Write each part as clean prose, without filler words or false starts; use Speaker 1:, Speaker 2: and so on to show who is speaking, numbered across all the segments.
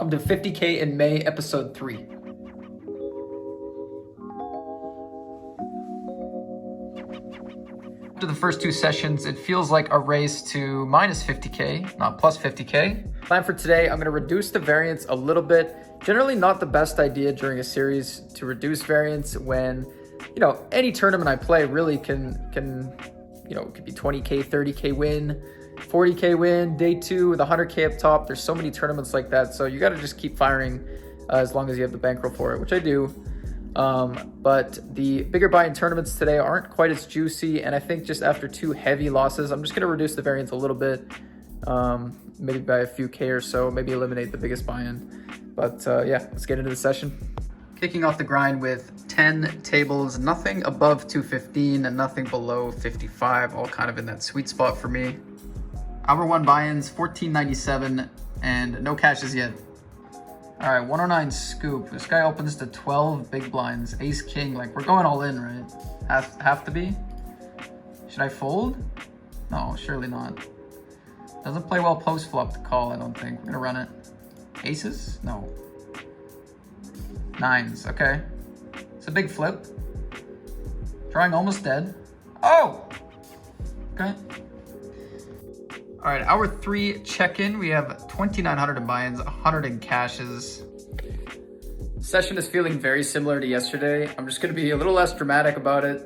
Speaker 1: Welcome to 50K in May, episode 3. After the first two sessions, it feels like a race to minus 50K, not plus 50K. Plan for today, I'm gonna reduce the variance a little bit. Generally not the best idea during a series to reduce variance when, any tournament I play really can it could be 20K, 30K win, 40K win, day 2 with 100K up top. There's so many tournaments like that. So you got to just keep firing as long as you have the bankroll for it, which I do. But the bigger buy-in tournaments today aren't quite as juicy. And I think just after 2 heavy losses, I'm just going to reduce the variance a little bit, maybe by a few K or so, maybe eliminate the biggest buy-in. But yeah, let's get into the session. Kicking off the grind with 10 tables, nothing above 215 and nothing below 55, all kind of in that sweet spot for me. Hour 1 buy-ins, 14.97, and no cashes yet. All right, 109 scoop. This guy opens to 12 big blinds, ace king. Like, we're going all in, right? Have to be? Should I fold? No, surely not. Doesn't play well post flop to call, I don't think. We're gonna run it. Aces? No. Nines, okay. It's a big flip. Drawing almost dead. Oh! Okay. All right, hour 3 check-in. We have 2,900 in buy-ins, 100 in cashes. Session is feeling very similar to yesterday. I'm just gonna be a little less dramatic about it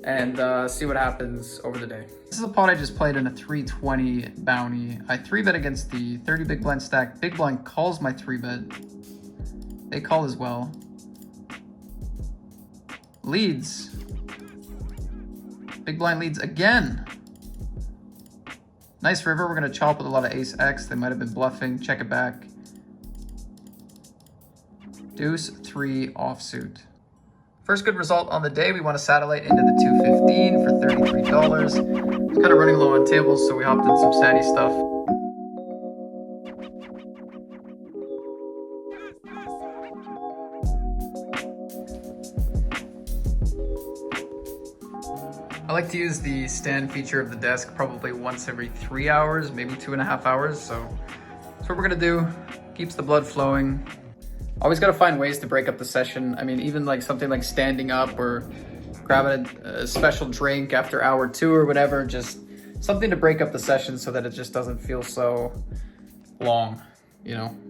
Speaker 1: and see what happens over the day. This is a pot I just played in a 320 bounty. I 3-bet against the 30 big blind stack. Big blind calls my 3-bet. They call as well. Leads. Big blind leads again. Nice river. We're going to chop with a lot of ace X. They might have been bluffing. Check it back. Deuce 3 offsuit. First good result on the day. We want to satellite into the 215 for $33. It's kind of running low on tables, so we hopped in some satty stuff. I like to use the stand feature of the desk probably once every 3 hours, maybe 2.5 hours. So that's what we're gonna do. Keeps the blood flowing. Always gotta find ways to break up the session. I mean, even like something like standing up or grabbing a special drink after hour 2 or whatever, just something to break up the session so that it just doesn't feel so long,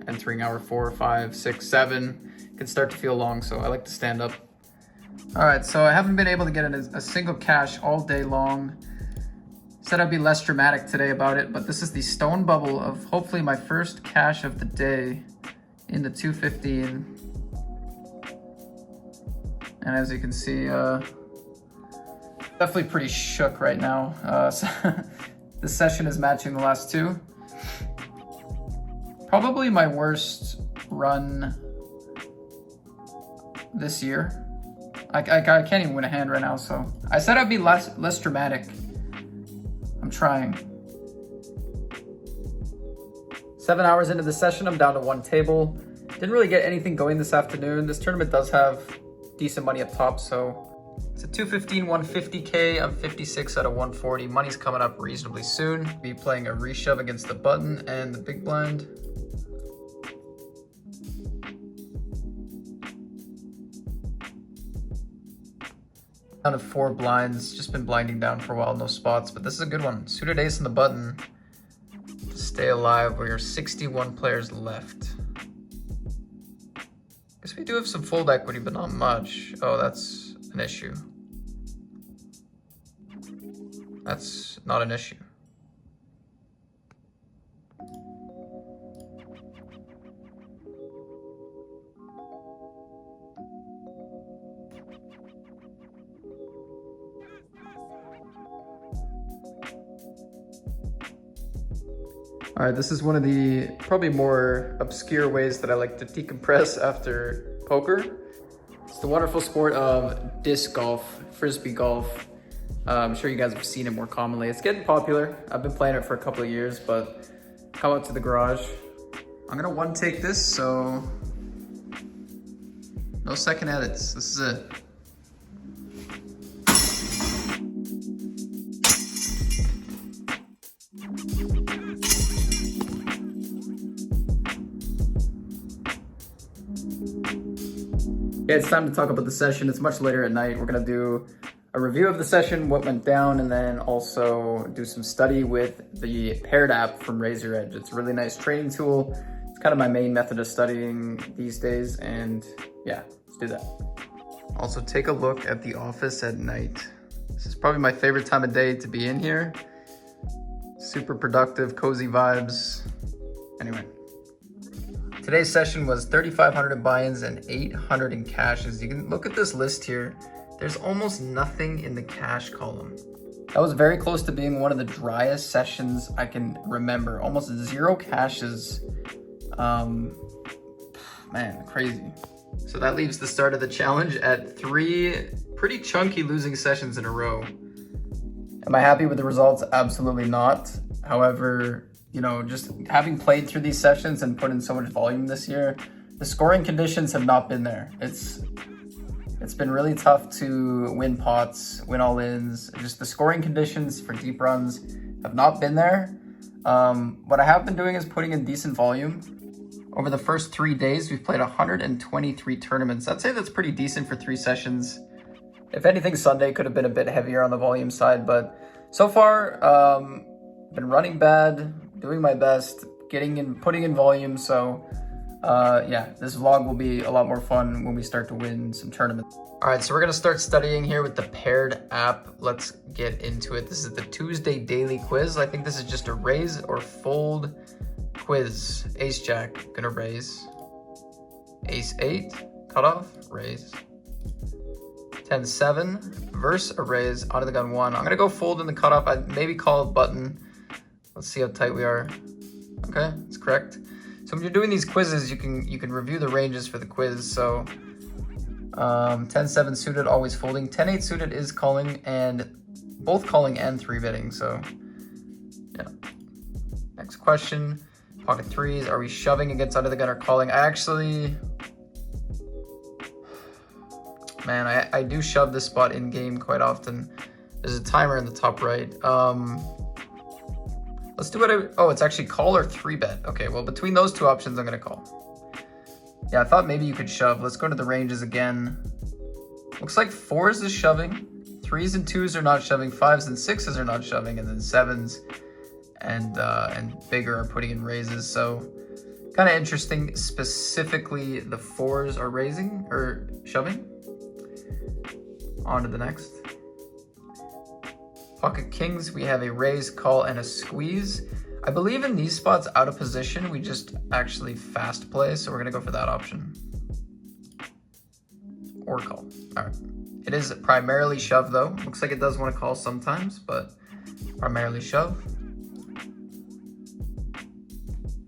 Speaker 1: entering hour 4, 5, 6, 7 can start to feel long. So I like to stand up. All right, so I haven't been able to get a single cash all day long. Said I'd be less dramatic today about it, but this is the stone bubble of hopefully my first cash of the day in the 215. And as you can see, definitely pretty shook right now. So this session is matching the last 2. Probably my worst run this year. I can't even win a hand right now, so I said I'd be less dramatic. I'm trying. 7 hours into the session, I'm down to 1 table. Didn't really get anything going this afternoon. This tournament does have decent money up top, so it's a 215, 150K. I'm 56 out of 140. Money's coming up reasonably soon. Be playing a reshove against the button and the big blind. Down to 4 blinds, just been blinding down for a while, no spots, but this is a good one. Suited ace on the button to stay alive. We are 61 players left. Guess we do have some fold equity, but not much. Oh, that's an issue. That's not an issue. All right, this is one of the probably more obscure ways that I like to decompress after poker. It's the wonderful sport of disc golf, frisbee golf. I'm sure you guys have seen it more commonly. It's getting popular. I've been playing it for a couple of years, but come out to the garage. I'm gonna 1-take this, so no second edits. This is it. Yeah, it's time to talk about the session. It's much later at night. We're gonna do a review of the session, what went down, and then also do some study with the Paired app from Razor Edge. It's a really nice training tool. It's kind of my main method of studying these days, and yeah, let's do that. Also, take a look at the office at night. This is probably my favorite time of day to be in here. Super productive, cozy vibes. Anyway. Today's session was 3,500 in buy-ins and 800 in cashes. You can look at this list here. There's almost nothing in the cash column. That was very close to being one of the driest sessions I can remember. Almost 0 cashes. Man, crazy. So that leaves the start of the challenge at 3 pretty chunky losing sessions in a row. Am I happy with the results? Absolutely not. However, you know, just having played through these sessions and put in so much volume this year, the scoring conditions have not been there. It's been really tough to win pots, win all-ins. Just the scoring conditions for deep runs have not been there. What I have been doing is putting in decent volume. Over the first 3 days, we've played 123 tournaments. I'd say that's pretty decent for 3 sessions. If anything, Sunday could have been a bit heavier on the volume side, but so far, been running bad, doing my best, putting in volume. So yeah, this vlog will be a lot more fun when we start to win some tournaments. All right, so we're gonna start studying here with the Paired app. Let's get into it. This is the Tuesday daily quiz. I think this is just a raise or fold quiz. Ace Jack, gonna raise. Ace 8, cutoff, raise. 10-7, verse a raise, out of the gun 1. I'm gonna go fold in the cutoff. I'd maybe call it button. Let's see how tight we are. Okay, that's correct. So when you're doing these quizzes, you can review the ranges for the quiz. So 10-7 suited, always folding. 10-8 suited is calling, and both calling and 3-betting. So yeah. Next question. Pocket 3s. Are we shoving against under the gun or calling? Man, I do shove this spot in game quite often. There's a timer in the top right. Let's do what it's actually call or 3-bet. Okay, well, between those 2 options, I'm gonna call. Yeah, I thought maybe you could shove. Let's go to the ranges again. Looks like 4s is shoving. 3s and 2s are not shoving. 5s and 6s are not shoving. And then 7s and bigger are putting in raises. So kind of interesting. Specifically, the 4s are raising or shoving. On to the next. Pocket kings, we have a raise, call, and a squeeze. I believe in these spots out of position, we just actually fast play, so we're gonna go for that option. Or call. All right. It is primarily shove though. Looks like it does want to call sometimes, but primarily shove.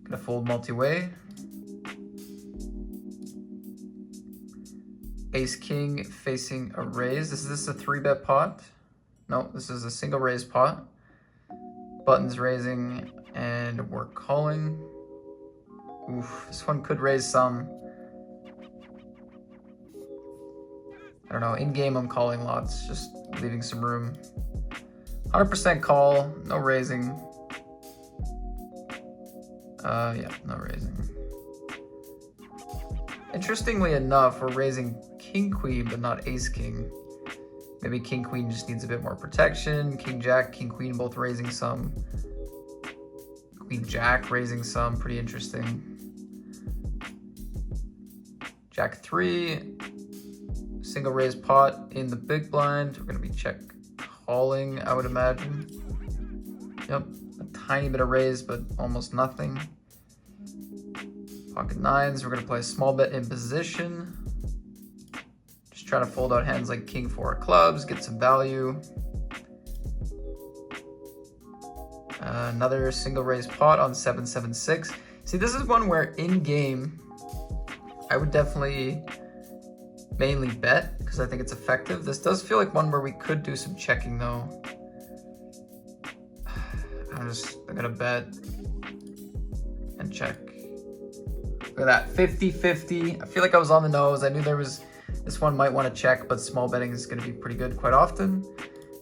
Speaker 1: Gonna fold multi-way. Ace king facing a raise. Is this a 3-bet pot? No, this is a single raise pot. Buttons raising and we're calling. Oof, this one could raise some. I don't know, in game I'm calling lots, just leaving some room. 100% call, no raising. Yeah, no raising. Interestingly enough, we're raising king queen, but not ace king. Maybe king queen just needs a bit more protection. King jack, king queen both raising some. Queen jack raising some, pretty interesting. Jack 3, single raise pot in the big blind. We're gonna be check calling, I would imagine. Yep, a tiny bit of raise, but almost nothing. Pocket 9s, we're gonna play a small bet in position. Just trying to fold out hands like king 4 of clubs, get some value. Another single raise pot on 7-7-6. See, this is one where in game, I would definitely mainly bet because I think it's effective. This does feel like one where we could do some checking though. I'm gonna bet and check. Look at that, 50-50. I feel like I was on the nose. I knew this one might want to check, but small betting is gonna be pretty good quite often.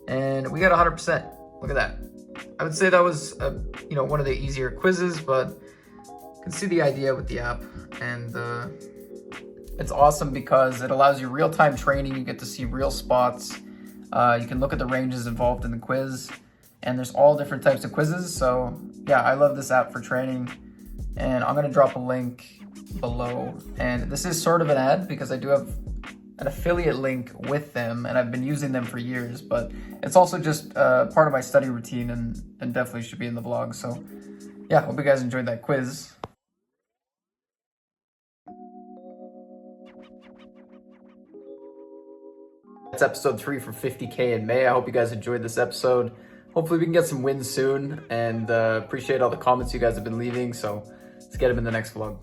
Speaker 1: And we got 100%. Look at that. I would say that was one of the easier quizzes, but you can see the idea with the app. And It's awesome because it allows you real-time training. You get to see real spots. You can look at the ranges involved in the quiz, and there's all different types of quizzes. So yeah, I love this app for training, and I'm gonna drop a link below. And this is sort of an ad because I do have an affiliate link with them, and I've been using them for years, but it's also just part of my study routine and definitely should be in the vlog. So yeah, hope you guys enjoyed that quiz. That's episode 3 for 50K in May. I hope you guys enjoyed this episode. Hopefully we can get some wins soon, and appreciate all the comments you guys have been leaving. So let's get them in the next vlog.